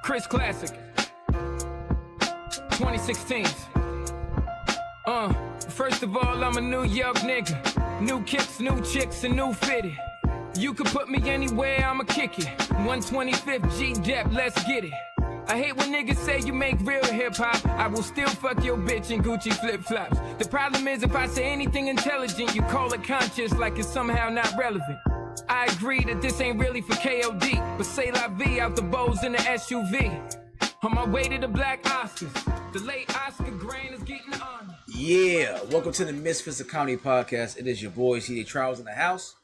Chris Classic 2016. First of all, I'm a New York nigga. New kicks, new chicks, and new fitted. You could put me anywhere, I'ma kick it. 125th G-Dep, let's get it. I hate when niggas say you make real hip-hop. I will still fuck your bitch in Gucci flip-flops. The problem is if I say anything intelligent, you call it conscious like it's somehow not relevant. I agree that this ain't really for KOD, but say la vie out the bows in the SUV. On my way to the Black Oscars, the late Oscar Grain is getting on. Yeah, welcome to the Misfits of Comedy Podcast. It is your boy, C.D. Charles, in the house.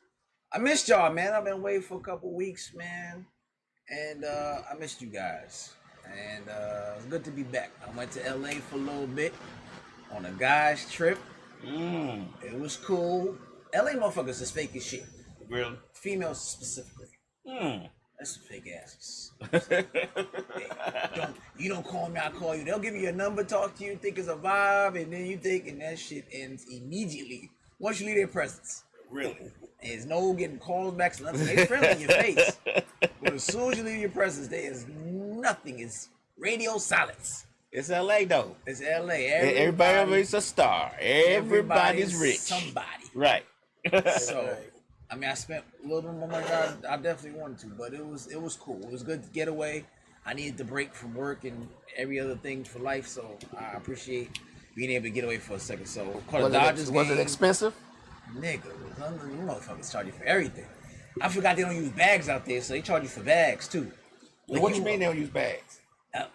I missed y'all, man. I've been away for a couple weeks, man. And I missed you guys. And it's good to be back. I went to LA for a little bit on a guy's trip. It was cool. LA motherfuckers is fake as shit. Really? Females specifically. That's some fake asses. You don't call me, I call you. They'll give you a number, talk to you, think it's a vibe, and then you think, and that shit ends immediately once you leave their presence. Really? There's no getting calls back, so nothing. They friendly in your face. But as soon as you leave your presence, there is nothing. It's radio silence. It's LA though. It's LA. Everybody's a star. Everybody's rich. Somebody. Right. So, I mean, I spent a little bit more money than I definitely wanted to, but it was cool. It was good to get away. I needed the break from work and every other thing for life, so I appreciate being able to get away for a second. So, Was it expensive? Nigga, you motherfuckers charge you for everything. I forgot they don't use bags out there, so they charge you for bags too. Like what you mean they don't use bags?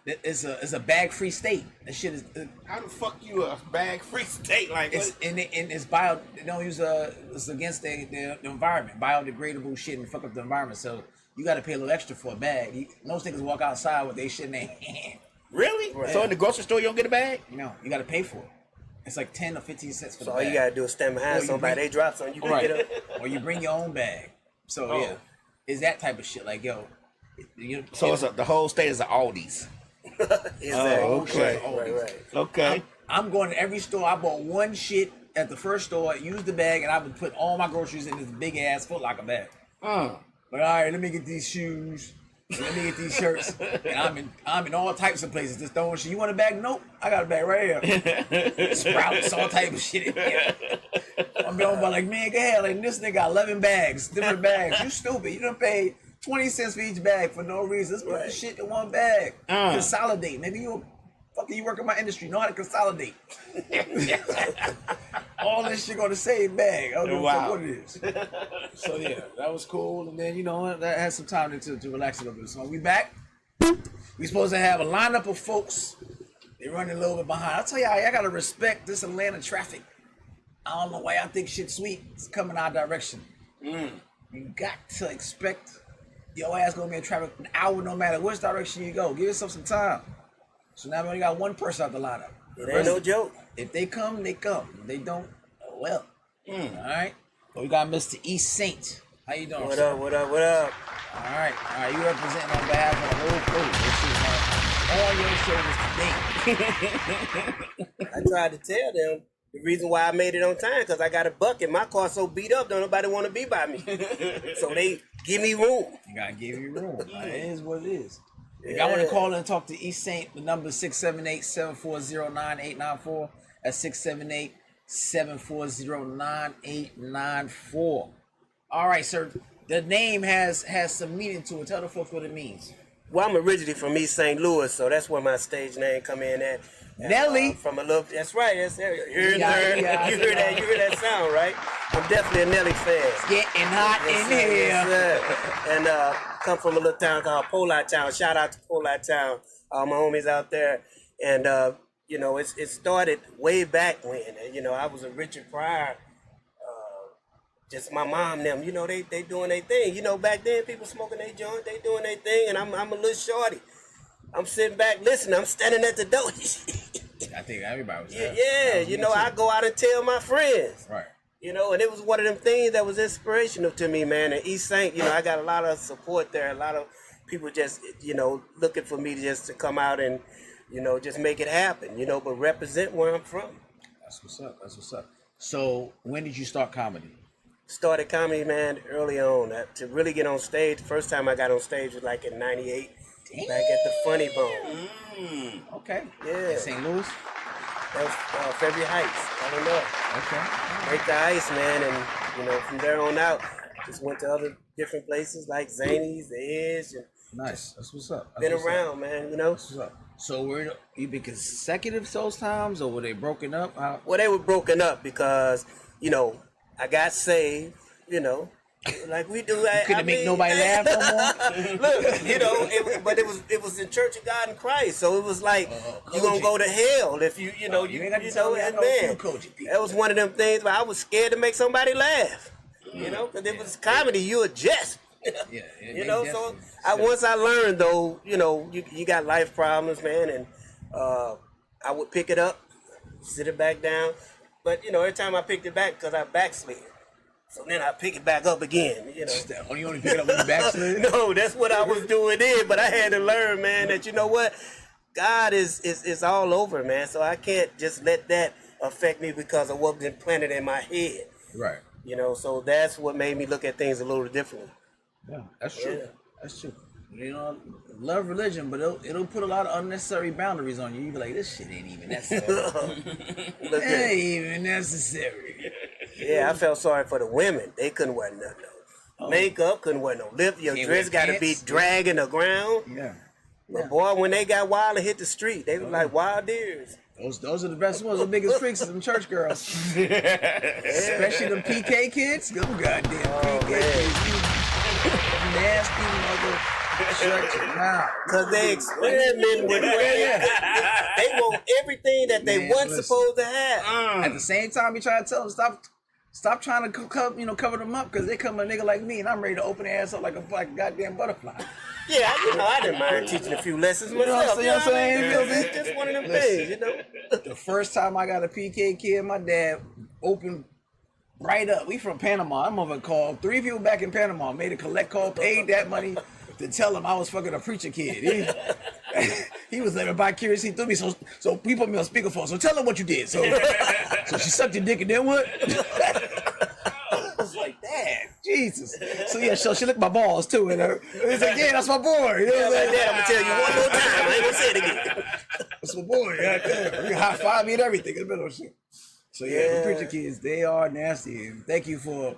It's a bag-free state. That shit is. How the fuck you a bag-free state like? It's and it's bio. They don't use it's against the environment, biodegradable shit, and fuck up the environment. So you got to pay a little extra for a bag. Most niggas walk outside with their shit in their hand. Really? Right. So in the grocery store you don't get a bag? No, you got to pay for it. It's like 10 or 15 cents for the So bag. all you gotta do is stand behind somebody. They drop something, you can get up. Or you bring your own bag. So yeah, it's that type of shit. Like So it's the whole state is an Aldi's. Exactly. Oh, okay. Right. Okay. I'm going to every store. I bought one shit at the first store, used the bag, and I would put all my groceries in this big ass Foot Locker bag. But all right, let me get these shoes. Let me get these shirts. And I'm in all types of places just throwing shit. You want a bag? Nope. I got a bag right here. Sprouts, all type of shit in here. I'm going by like, man, go ahead. Like, this nigga got 11 bags, different bags. You stupid. You done paid 20 cents for each bag for no reason. Let's put the shit in one bag. Consolidate. Maybe you work in my industry. Know how to consolidate. All this shit on the same bag. I don't know what it is. So yeah, that was cool. And then that had some time to relax a little bit. So we back. We supposed to have a lineup of folks. They running a little bit behind. I'll tell y'all, I gotta respect this Atlanta traffic. I don't know why I think shit sweet. It's coming our direction. You got to expect your ass gonna be in traffic an hour no matter which direction you go. Give yourself some time. So now we only got one person out the lineup. It ain't no joke. If they come, they come. If they don't, oh well. All right. Well, we got Mr. East Saint. How you doing? What sir? up? All right. You representing on behalf of the whole crew. This is on your shoulders today. I tried to tell them the reason why I made it on time because I got a bucket. My car's so beat up, don't nobody want to be by me. So they give me room. You gotta give you room. It is what it is. If I want to call in and talk to East Saint, the number is 678-740-9894. That's 678-740-9894. All right, sir. The name has some meaning to it. Tell the folks what it means. Well, I'm originally from East St. Louis, so that's where my stage name come in at. Nelly. From a little. That's right. You heard that sound, right? I'm definitely a Nelly fan. Getting hot in here. Yes, and come from a little town called Poli Town. Shout out to Poli Town, all my homies out there. And it started way back when. I was a Richard Pryor. Just my mom, them. They doing their thing. Back then people smoking their joint, they doing their thing, and I'm a little shorty. I'm sitting back listening. I'm standing at the door. I think everybody was there. Yeah. I go out and tell my friends. Right. And it was one of them things that was inspirational to me, man. And East St., I got a lot of support there. A lot of people just, looking for me to come out and, just make it happen, but represent where I'm from. That's what's up. So when did you start comedy? started comedy, man, early on. To really get on stage, the first time I got on stage was like in '98, back at the Funny Bone. Okay. Yeah. In St. Louis? That was February Heights, Illinois. Okay. Break the ice, man, and from there on out, just went to other different places like Zany's, The Edge, and Nice. That's what's up. That's been what's around, up. man. That's what's up. So were you been consecutive those times, or were they broken up? How? Well, they were broken up because, I got saved, like we do. Couldn't make nobody laugh no more. Look, but it was in Church of God in Christ, so it was like you gonna go to hell if you you ain't got to tell me. I know a few coaching people. That was one of them things where I was scared to make somebody laugh, because it was comedy. You adjust. So once I learned though, you got life problems, man, and I would pick it up, sit it back down, but every time I picked it back because I backslid. So then I pick it back up again, You only pick it up when you backslid? No, that's what I was doing then, but I had to learn, man, that God is all over, man. So I can't just let that affect me because of what's implanted in my head. Right. So that's what made me look at things a little differently. Yeah, that's true. Yeah. That's true. Love religion, but it'll put a lot of unnecessary boundaries on you. You be like, this shit ain't even necessary. It ain't even necessary. Yeah, I felt sorry for the women. They couldn't wear nothing. Makeup, couldn't wear no lip. Your dress got to be dragging the ground. Yeah. But boy, when they got wild and hit the street, they was like wild deers. Those are the best ones. The biggest freaks is them church girls. Especially them PK kids. Them goddamn PK kids. Nasty mother. Shut your mouth. Because they experiment with they want everything that they weren't supposed to have. At the same time, we try to tell them, stop trying to cover them up, because they come a nigga like me and I'm ready to open their ass up like a goddamn butterfly. Yeah, I didn't mind teaching a few lessons myself. You know what I'm saying? It's just one of them things, The first time I got a PK kid, my dad opened right up. We from Panama. I'm over called 3 people back in Panama, made a collect call, paid that money to tell him I was fucking a preacher kid. He was living by curious. He threw me, so he put me on speakerphone. So tell him what you did. So she sucked your dick and then what? I was like, damn, Jesus. So yeah, so she licked my balls too. And he's like, yeah, that's my boy. You know what I'm saying? I'm gonna tell you one more time. I ain't gonna say it again. That's my boy. Goddamn. You high five me and everything. So yeah, the preacher kids, they are nasty. And thank you for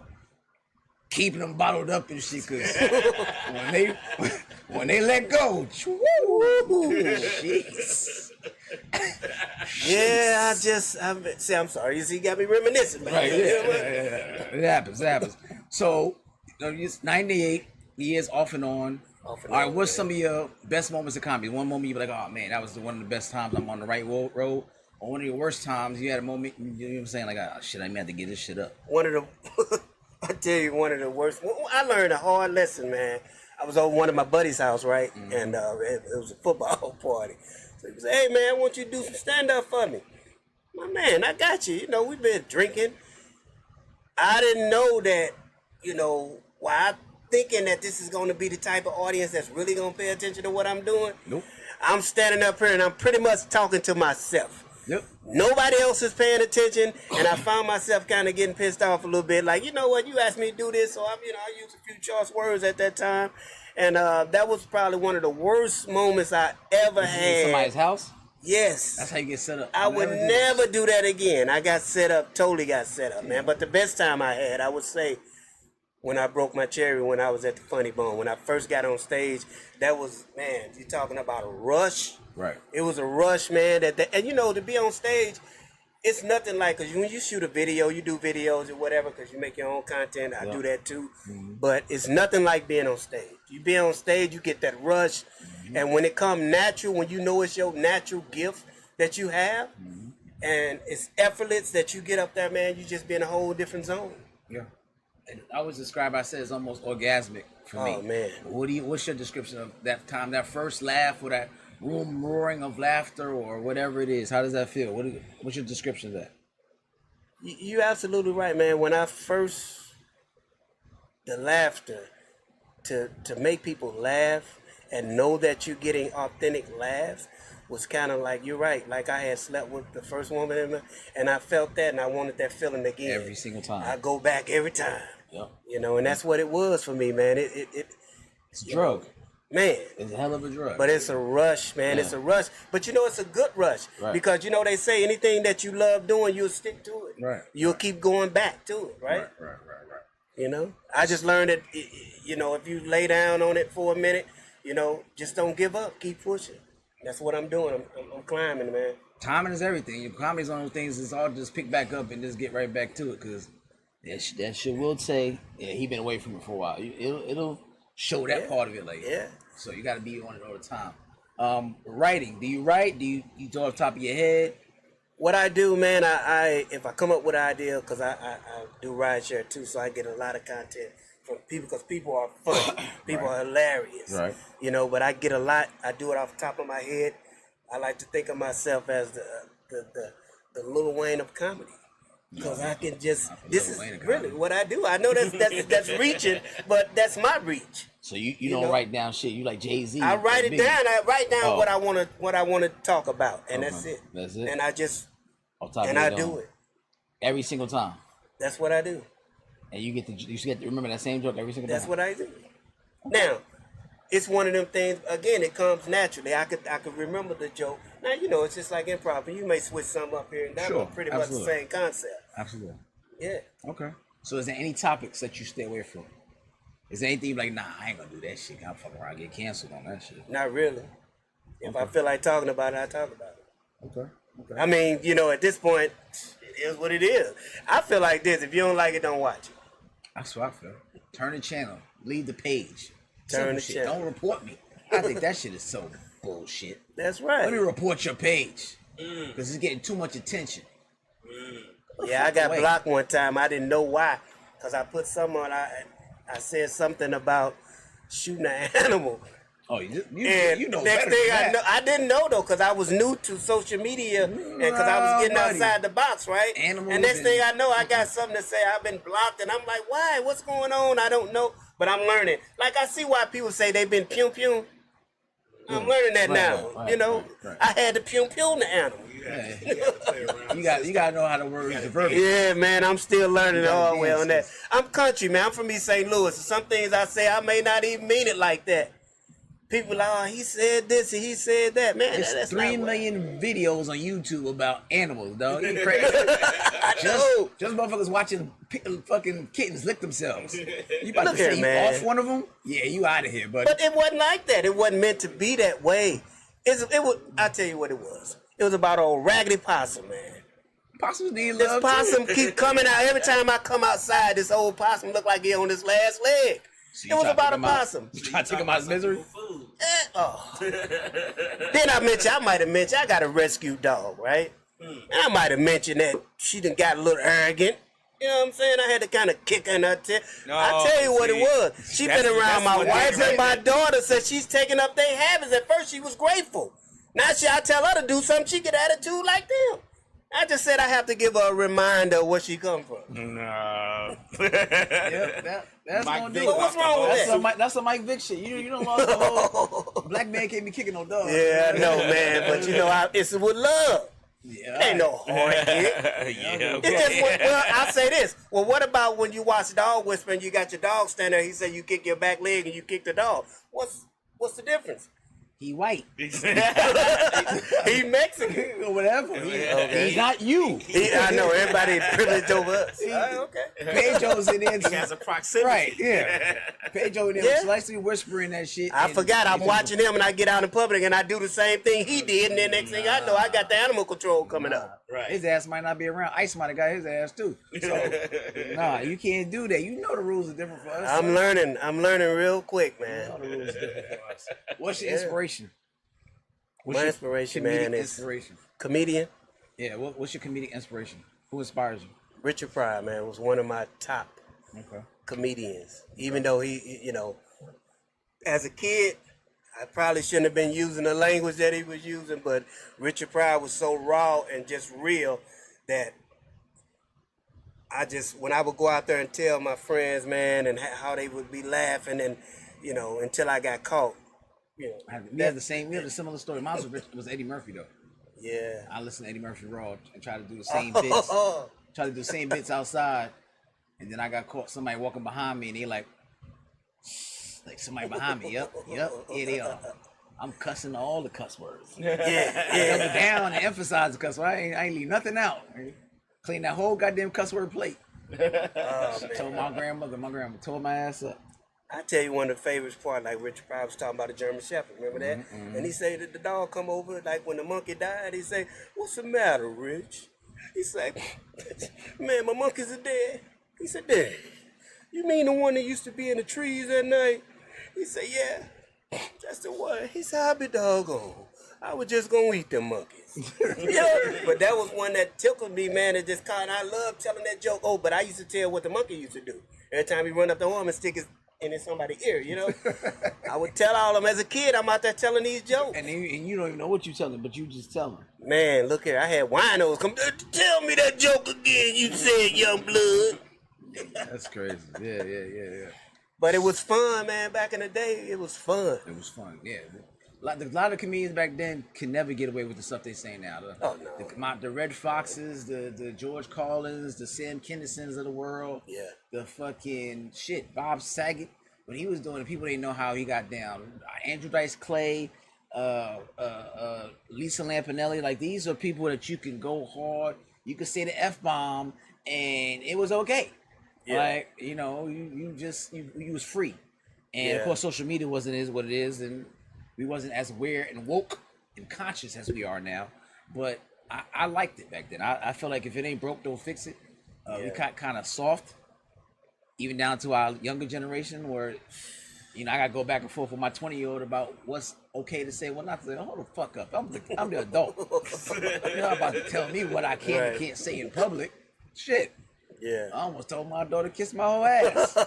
keeping them bottled up and shit, because when they let go, jeez. Yeah, I'm sorry. You see, you got me reminiscing. Right, yeah. It happens. So, it's 98 years off and on. All right, what's some of your best moments of comedy? One moment you be like, oh man, that was one of the best times I'm on the right road. Or one of your worst times, you had a moment, you know what I'm saying, like, oh shit, I may have to get this shit up. I tell you, one of the worst. I learned a hard lesson, man. I was over one of my buddy's house, right? Mm-hmm. And it was a football party. So he was like, hey, man, I want you to do some stand-up for me. My man, I got you. We've been drinking. I didn't know that, why I'm thinking that this is going to be the type of audience that's really going to pay attention to what I'm doing. Nope. I'm standing up here and I'm pretty much talking to myself. Yep. Nobody else is paying attention, and I found myself kind of getting pissed off a little bit. Like, you know what? You asked me to do this, so I used a few choice words at that time, and that was probably one of the worst moments I ever had. In somebody's house? Yes. That's how you get set up. I would never do that again. I got set up, totally got set up, man. But the best time I had, I would say, when I broke my cherry when I was at the Funny Bone. When I first got on stage, that was, man, you're talking about a rush. Right. It was a rush, man. And to be on stage, it's nothing like, because when you shoot a video, you do videos or whatever, because you make your own content. I do that too. Mm-hmm. But it's nothing like being on stage. You be on stage, you get that rush. Mm-hmm. And when it comes natural, when you know it's your natural gift that you have, mm-hmm. and it's effortless that you get up there, man, you just be in a whole different zone. Yeah. I would describe, I said, it's almost orgasmic for me. Oh, man. What's your description of that time, that first laugh, or that room roaring of laughter, or whatever it is? How does that feel? What's your description of that? You're absolutely right, man. When I first, the laughter, to make people laugh and know that you're getting authentic laughs was kind of like, you're right, like I had slept with the first woman and I felt that and I wanted that feeling again. Every single time. I go back every time. Yep. You know, and that's what it was for me, man. It's a drug. Man. It's a hell of a drug. But it's a rush, man. Yeah. It's a rush. But you know, it's a good rush. Right. Because, you know, they say anything that you love doing, you'll stick to it. Right. You'll keep going back to it, right? Right. You know? I just learned that, you know, if you lay down on it for a minute, you know, just don't give up. Keep pushing. That's what I'm doing. I'm climbing, man. Timing is everything. Your comedy's one of those things it's all just pick back up and just get right back to it. Because that shit will say, yeah, he been away from it for a while. It'll show that part of it later. Yeah. So you got to be on it all the time. Writing. Do you write? Do you do it off the top of your head? What I do, man, I if I come up with an idea, because I do rideshare too, so I get a lot of content from people, because people are funny. People are hilarious. Right. You know, but I get a lot. I do it off the top of my head. I like to think of myself as the Lil Wayne of comedy. Because I can just, this is really what I do. I know that's reaching, but that's my reach. So you don't write down shit. You like Jay-Z. I write it down. I write down what I want to talk about, and that's it. That's it. And I just I do it every single time. That's what I do. And you get to remember that same joke every single time. That's what I do. Now, it's one of them things. Again, it comes naturally. I could remember the joke. Now, you know, it's just like improv. You may switch something up here and that, but pretty much the same concept. Absolutely. Yeah. Okay. So is there any topics that you stay away from? Is there anything like, nah, I ain't gonna do that shit. I'm fucking around, get canceled on that shit. Not really. If I feel like talking about it, I talk about it. Okay. I mean, you know, at this point, it is what it is. I feel like this. If you don't like it, don't watch it. That's what I feel. Turn the channel. Leave the page. Turn the channel. Don't report me. I think that shit is so bullshit. That's right. Let me report your page. Because it's getting too much attention. Yeah, I got blocked one time. I didn't know why. Because I put something on, I said something about shooting an animal. Oh, you know next better thing than that. I didn't know though, because I was new to social media and because I was getting outside the box, right? Animals and next thing I know, I got something to say. I've been blocked, and I'm like, why? What's going on? I don't know, but I'm learning. Like I see why people say they've been pew pew. I'm learning that now. You know, I had to pew pew the animal. You got to know how to word the verbiage. Yeah, man, I'm still learning the hard way on that. I'm country, man. I'm from East St. Louis. So some things I say, I may not even mean it like that. People like, oh, he said this and he said that. Man, that's 3 million videos on YouTube about animals, dog. You crazy? just motherfuckers watching fucking kittens lick themselves. You about to say you off one of them? Yeah, you out of here, buddy. But it wasn't like that. It wasn't meant to be that way. It was. I tell you what it was. It was about old raggedy possum, man. Possums need this love. This possum keep coming out. Every time I come outside, this old possum look like he on his last leg. So it was about a possum. You trying to take him out of misery? Then I might have mentioned I got a rescue dog, right? And I might have mentioned that she done got a little arrogant. You know what I'm saying? I had to kind of kick her in her tail. I tell you what it was. She been around my wife and my daughter, said she's taking up their habits. At first she was grateful. Now I tell her to do something, she get attitude like them. I just said I have to give her a reminder of where she come from. No. That's Mike gonna Vick. do it. What's wrong with that? That's a Mike Vick shit. You don't lost the whole black man can't be kicking no dog. Yeah, I know, man. But you know, it's with love. Yeah, ain't no hard hit. It's just well, I'll say this. Well, what about when you watch Dog Whisper and you got your dog standing there? He said you kick your back leg and you kick the dog. What's the difference? He white. He Mexican or whatever. He's not you. I know everybody privileged over us. Okay. Pedro's in there. He has a proximity. Right. Yeah. Pedro in there slightly whispering that shit. I forgot. I'm watching him and I get out in public and I do the same thing he did. And then next thing I know, I got the animal control coming up. Right. His ass might not be around. Ice might have got his ass too. So, you can't do that. You know the rules are different for us. I'm learning real quick, man. You know the rules are different for us. What's your inspiration? My inspiration, man, is comedian. Yeah, what's your comedic inspiration? Who inspires you? Richard Pryor, man, was one of my top comedians. Even though he, you know, as a kid, I probably shouldn't have been using the language that he was using, but Richard Pryor was so raw and just real that when I would go out there and tell my friends, man, and how they would be laughing and, you know, until I got caught. You know, we have a similar story. Mine was Eddie Murphy though. Yeah. I listened to Eddie Murphy Raw and try to do the same bits. Try to do the same bits outside. and then I got caught somebody walking behind me, and they like somebody behind me. Yep, yeah, they are. I'm cussing all the cuss words. Yeah. Double down and emphasize the cuss word. I ain't leave nothing out. Clean that whole goddamn cuss word plate. Oh, Told my grandmother tore my ass up. I tell you one of the favorites part, like Richard Pryor was talking about the German Shepherd, remember that? And he said that the dog come over, like when the monkey died, he say, "What's the matter, Rich?" He said, "Man, my monkeys are dead." He said, "Dad, you mean the one that used to be in the trees at night?" He said, "Yeah, that's the one." He said, "I be doggone. I was just gonna eat them monkeys." But that was one that tickled me, man. It just caught. I love telling that joke. Oh, but I used to tell what the monkey used to do. Every time he run up the arm and stick his in somebody's ear, you know. I would tell all of them as a kid. I'm out there telling these jokes, and you don't even know what you telling, but you just tell them. Man, look here. I had winos come tell me that joke again. You said, young blood. That's crazy. Yeah. But it was fun, man. Back in the day, it was fun. It was fun. Yeah. A lot of comedians back then could never get away with the stuff they say now. The Red Foxes, the George Carlins, the Sam Kinnisons of the world. Yeah. The fucking shit. Bob Saget, when he was doing it, people didn't know how he got down. Andrew Dice Clay, Lisa Lampanelli. Like, these are people that you can go hard. You could say the F-bomb, and it was okay. Yeah. Like, you know, you was free. And of course, social media wasn't what it is, and we wasn't as aware and woke and conscious as we are now. But I liked it back then. I feel like if it ain't broke, don't fix it. We got kind of soft, even down to our younger generation, where, you know, I got to go back and forth with my 20-year-old about what's okay to say, what not to say. Hold the fuck up. I'm the adult. You're not about to tell me what I can and can't say in public. Shit. Yeah. I almost told my daughter to kiss my whole ass.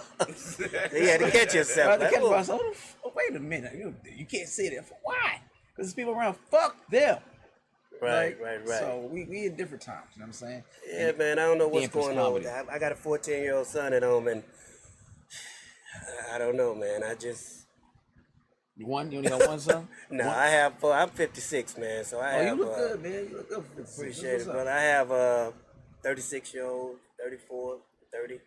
You had to catch yourself. I had to catch myself. Wait a minute. You can't say that. Why? Because there's people around. Fuck them. Right. So we in different times. You know what I'm saying? Yeah, man. I don't know what's going on with that. I got a 14-year-old son at home, and I don't know, man. I just... You only got one son? No, I have... I'm 56, man. So I have... you look good, man. You look good. Appreciate it, brother. I have a 36-year-old, 34, 30.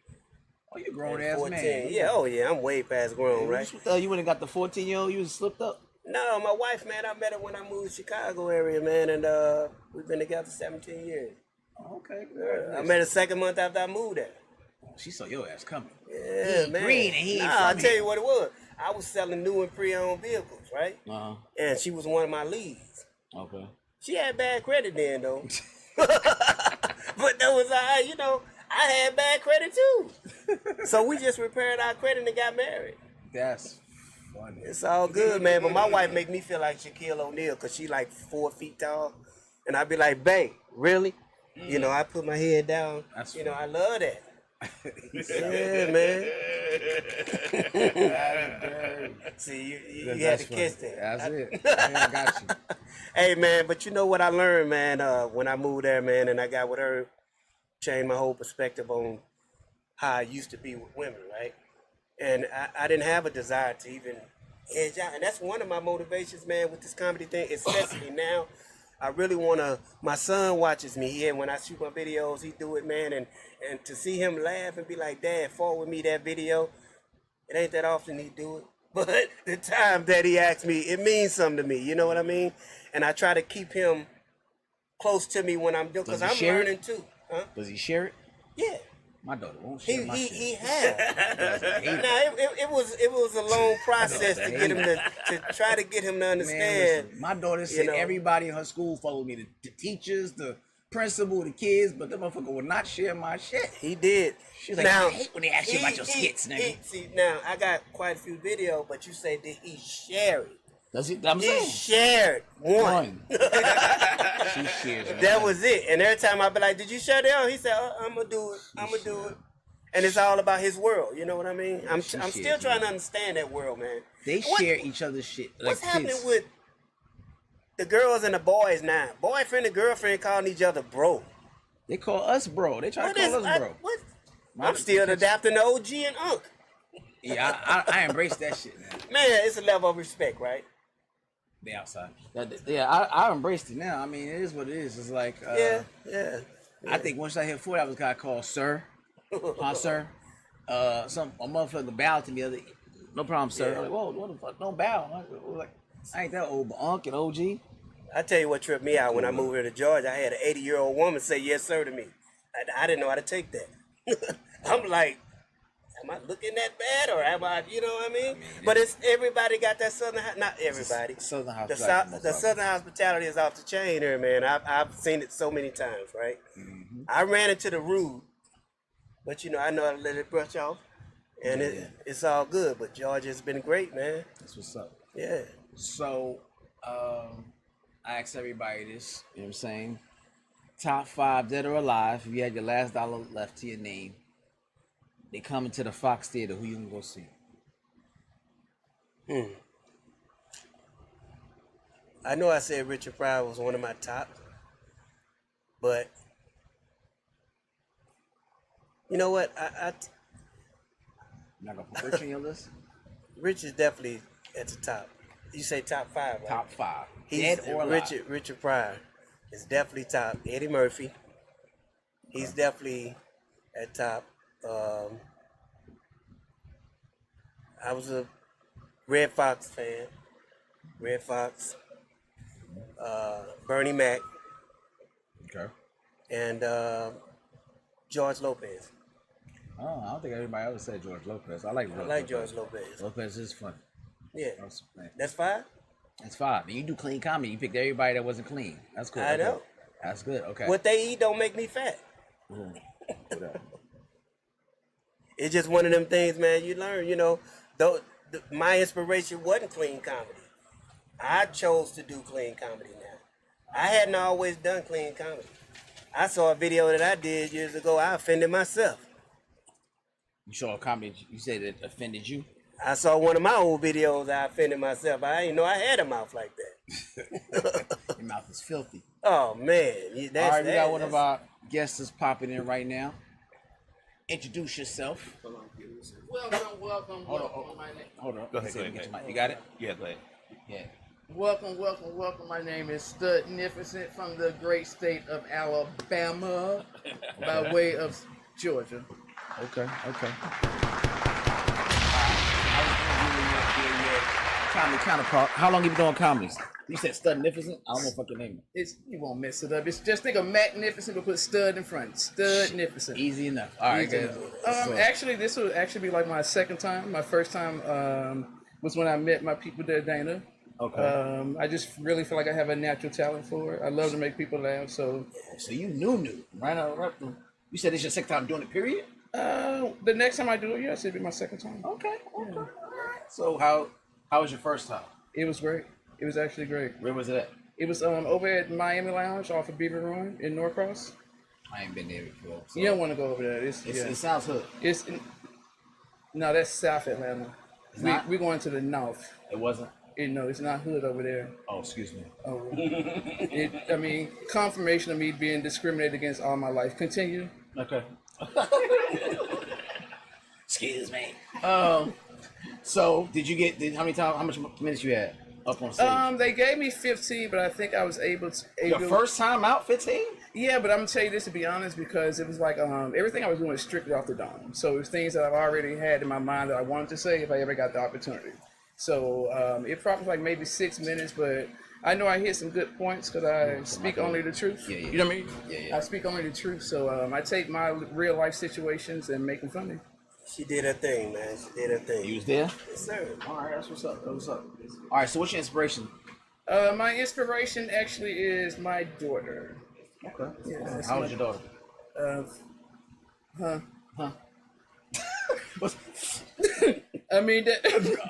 Oh, you grown ass 14. man. Yeah, I'm way past grown, right? You wouldn't got the 14-year-old, you was slipped up? No, my wife, man, I met her when I moved to Chicago area, man, and we've been together 17 years. Okay. I met her second month after I moved there. She saw your ass coming. Yeah, man. Green and he I'll tell you what it was. I was selling new and pre-owned vehicles, right? Uh-huh. And she was one of my leads. Okay. She had bad credit then, though. But that was you know, I had bad credit too. So we just repaired our credit and got married. That's funny. It's all good, man. But my wife make me feel like Shaquille O'Neal because she like 4 feet tall. And I be like, babe, really? You know, I put my head down. That's funny. I love that. Yeah, man. See, you had to kiss that. That's it. I got you. Hey, man, but you know what I learned, man, when I moved there, man, and I got with her, changed my whole perspective on how I used to be with women, right? And I didn't have a desire to even edge out. And that's one of my motivations, man, with this comedy thing, especially now. I really want to, my son watches me. When I shoot my videos, he do it, man. And to see him laugh and be like, Dad, forward with me that video. It ain't that often he do it. But the time that he asks me, it means something to me. You know what I mean? And I try to keep him close to me when I'm doing, because I'm learning too. Huh? Does he share it? Yeah. My daughter won't share my shit. He has. It was a long process to get him to try to get him to understand. Man, listen, my daughter said everybody in her school followed me, the teachers, the principal, the kids, but the motherfucker would not share my shit. He did. She's like, I hate when they ask you about your skits, nigga. See, now I got quite a few videos, but you say did he share it? Does he? He shared one. She shares. That was it. And every time I be like, "Did you share that?" He said, "I'm gonna do it. I'm gonna do it." And it's all about his world. You know what I mean? I'm still trying to understand that world, man. They share each other's shit. Like what's happening with the girls and the boys now? Boyfriend and girlfriend calling each other bro. They call us bro. They try to call us bro. What? I'm still adapting to OG and Unc. Yeah, I embrace that shit, man. Man, it's a level of respect, right? The outside. I embraced it now. I mean, it is what it is. It's like, yeah. I think once I hit 40, I was got called sir. Huh, sir? A motherfucker bowed to me the other. No problem, sir. Yeah. I'm like, whoa, what the fuck? Don't bow. Like, I ain't that old, but Unc and OG. I tell you what tripped me out when I moved here to Georgia. I had an 80-year-old woman say yes, sir, to me. I didn't know how to take that. I'm like, am I looking that bad, or am I? You know what I mean? But it's everybody got that southern. Not everybody. Southern The hospitality. southern hospitality is off the chain here, man. I've seen it so many times, right? I ran into the rude, but I know how to let it brush off, and it's all good. But Georgia's been great, man. That's what's up. Yeah. So, I asked everybody this. You know what I'm saying? Top 5 dead or alive. If you had your last dollar left to your name, they coming to the Fox Theater. Who you gonna go see? I know I said Richard Pryor was one of my top, but you know what? I'm not gonna put Rich on your list. Rich is definitely at the top. You say top 5, right? Top 5. He's Dead or alive. Richard Pryor is definitely top. Eddie Murphy, he's definitely at top. I was a Red Fox fan. Red Fox, Bernie Mac, Okay. and George Lopez. Oh, I don't think everybody ever said George Lopez. I like George Lopez. Lopez is funny. Yeah, Man. that's 5. That's 5. You do clean comedy. You picked everybody that wasn't clean. That's cool. I know. That's good. Okay. What they eat don't make me fat. Whatever. It's just one of them things, man. You learn, Though my inspiration wasn't clean comedy. I chose to do clean comedy now. I hadn't always done clean comedy. I saw a video that I did years ago. I offended myself. You saw a comedy you said it offended you? I saw one of my old videos. I offended myself. I didn't know I had a mouth like that. Your mouth is filthy. Oh man, All right, we got one of our guests that's popping in right now. Introduce yourself. Welcome. Hold on. Go ahead. Get your mic. You got it? Yeah, go ahead. Yeah. Welcome. My name is Studnificent from the great state of Alabama by way of Georgia. Okay. Comedy counterpart. How long you been doing comedies? You said Studnificent? I don't know what your name is. You won't mess it up. It's just think of magnificent, but put stud in front. Studnificent. Easy enough. All right, Easy guys. enough. Actually, this will actually be like my second time. My first time was when I met my people there, Dana. Okay. I just really feel like I have a natural talent for it. I love to make people laugh. So you knew. Right. You said this your second time doing it, period? the next time I do it, yes, it'll be my second time. Okay. So how was your first time? It was great. It was actually great. Where was it at? It was over at Miami Lounge off of Beaver Run in Norcross. I ain't been there before. So You don't want to go over there. it sounds hood. No, that's South Atlanta. not? We going to the north. It wasn't. No, it's not hood over there. Oh, excuse me. Confirmation of me being discriminated against all my life. Continue. Okay. Excuse me. So did you get? How much minutes you had up on stage? They gave me 15, but I think I was able to. Your first time out, 15? Yeah, but I'm gonna tell you this to be honest, because it was like everything I was doing was strictly off the dome. So it was things that I've already had in my mind that I wanted to say if I ever got the opportunity. So it probably was like maybe 6 minutes, but I know I hit some good points because I speak only the truth. Yeah. You know what I mean? Yeah. I speak only the truth. So I take my real life situations and make them funny. She did her thing, man. She did her thing. You was there? Yes, sir. All right, that's what's up. All right, so what's your inspiration? My inspiration actually is my daughter. Okay. Yeah, How old is your daughter? I mean,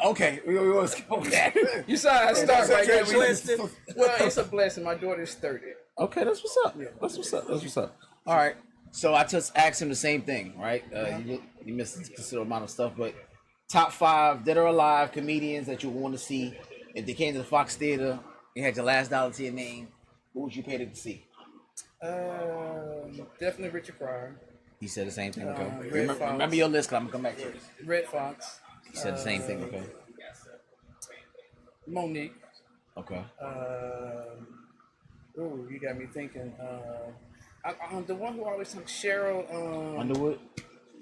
Okay, we always go with that. you saw how I start right there. Twisted. Well, it's a blessing. My daughter's 30. Okay, that's what's up. That's what's up. All right. So I just asked him the same thing, right? You missed a considerable amount of stuff, but top 5 dead or alive comedians that you want to see. If they came to the Fox Theater, you had your last dollar to your name, who would you pay to see? Definitely Richard Pryor. He said the same thing. Okay. Red Fox. Remember your list, cause I'm gonna come back to this. Red Fox. He said the same thing. Okay. Monique. Okay. Ooh, you got me thinking. The one who always talks, Cheryl. Underwood.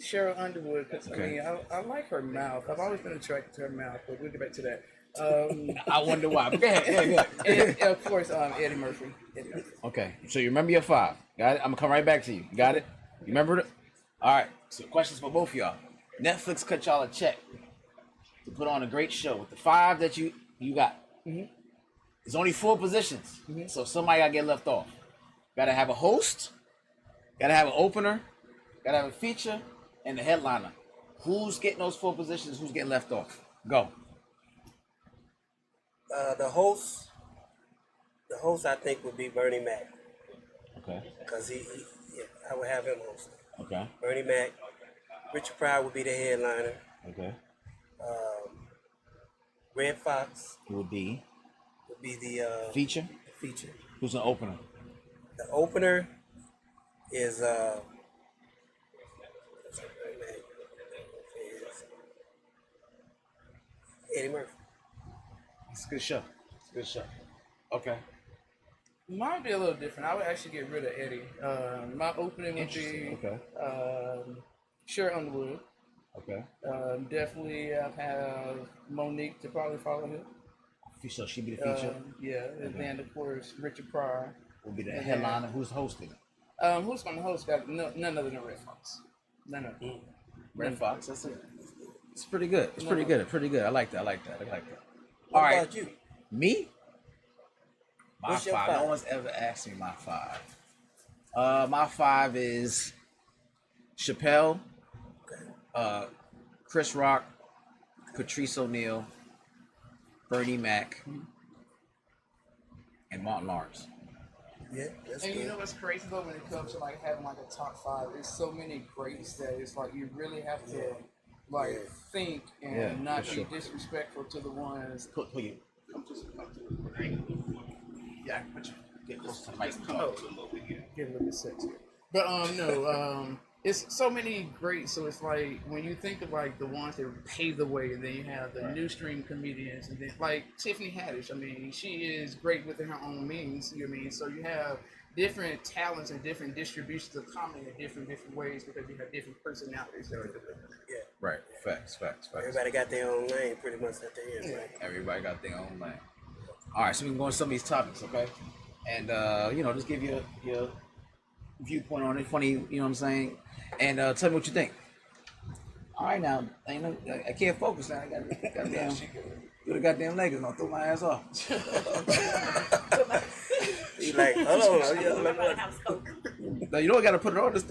Cheryl Underwood, because Okay. I like her mouth. I've always been attracted to her mouth, but we'll get back to that. I wonder why. But go ahead. And of course, Eddie Murphy. Okay, so you remember your 5. Got it? I'm gonna come right back to you. Got it? You remember it? All right. So questions for both of y'all. Netflix cut y'all a check to put on a great show with the 5 that you got. There's only 4 positions, so somebody gotta get left off. Gotta have a host, gotta have an opener, gotta have a feature, and the headliner. Who's getting those 4 positions? Who's getting left off? Go. The host I think would be Bernie Mac, Okay. because I would have him host. Okay. Bernie Mac. Richard Pryor would be the headliner. Okay. Red Fox Who would be would be the feature? feature. Who's an opener? The opener is Eddie Murphy. It's a good show. It's a good show. Okay. Mine would be a little different. I would actually get rid of Eddie. My opening would be Okay. Cheryl Underwood. Okay. Definitely have Monique to probably follow him. So she'd be the feature. Yeah, and then of course Richard Pryor. Will be the headliner. Who's hosting? Who's going to host? Got none other than Red Fox. None of them. Red Fox. That's it. It's pretty good. It's pretty good. Pretty good. I like that. What All right. about you? Me? My What's your 5. 5? No one's ever asked me my 5. My 5 is Chappelle, Chris Rock, Patrice O'Neal, Bernie Mac, and Martin Lawrence. Yeah, that's And good. you know what's crazy though when it comes to like having like a top 5, there's so many greats that it's like you really have to like think and Yeah, not for be sure. disrespectful to the ones. Put you. Yeah, put you. Get close to the mic. Get a little bit sexier. But no, it's so many great. So it's like when you think of like the ones that paved the way, and then you have the new stream comedians, and then like Tiffany Haddish. I mean, she is great within her own means. You know what I mean? So you have different talents and different distributions of comedy in different ways because you have different personalities that are different. Yeah. Right. Facts. Everybody got their own lane pretty much at the end, right? Everybody got their own lane. All right, so we can go on some of these topics, okay? And just give you your viewpoint on it. Funny, you know what I'm saying? And tell me what you think. All right, now I can't focus now. I got goddamn do the goddamn leg and I'll throw my ass off. He's like, hold on. Now you know I gotta put it on. Just